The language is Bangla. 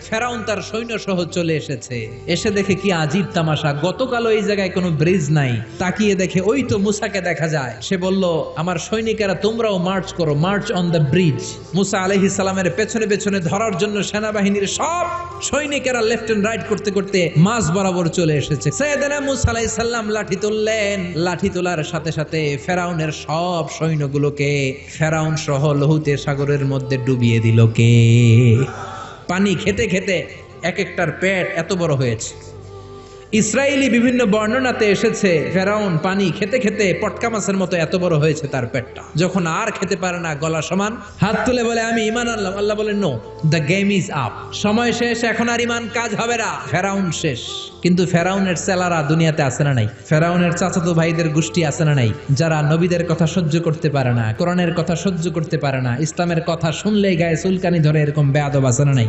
ফেরাউন তার সৈন্য সহ চলে এসেছে। এসে দেখে কি আজীব তামাশা, গতকালও এই জায়গায় কোনো ব্রিজ নাই, তাকিয়ে দেখে ওই তো মুসাকে দেখা যায়। সে বলল, আমার সৈনিকেরা তোমরাও মার্চ করো, মার্চ অন দ্য ব্রিজ। মুসা আলাইহিস সালামের পেছনে পেছনে ধরার জন্য সেনাবাহিনীর সব সৈনিকেরা লেফট এন্ড রাইট করতে করতে মাঝ বরাবর চলে এসেছে। সাইয়েদনা মুসা আলাইহিস সালাম লাঠি তুললেন, লাঠি তোলার সাথে সাথে ফেরাউনের সব সৈন্যগুলোকে ফেরাউন সহ লোহিত সাগরের মধ্যে ডুবিয়ে দিল কে? পানি খেতে খেতে এক একটার পেট এত বড় হয়েছে। ইসরায়েলি বিভিন্ন বর্ণনাতে এসেছে ফেরাউন পানি খেতে খেতে পটকা মাছের মতো এত বড় হয়েছে তার পেটটা। যখন আর খেতে পারে না, গলা সমান, হাত তুলে বলে আমি ঈমান আনলাম। আল্লাহ বলেন no, the game is up, সময় শেষ, এখন আর ঈমান কাজ হবে না, ফেরাউন শেষ। কিন্তু ফেরাউনের চেলারা দুনিয়াতে আছে না নাই? ফেরাউনের চাচাতো ভাইদের গোষ্ঠী আছে না নাই? যারা নবীদের কথা সহ্য করতে পারে না, কোরআনের কথা সহ্য করতে পারে না, ইসলামের কথা শুনলেই গায়ে চুলকানি ধরে, এরকম বেয়াদব আছে না নাই?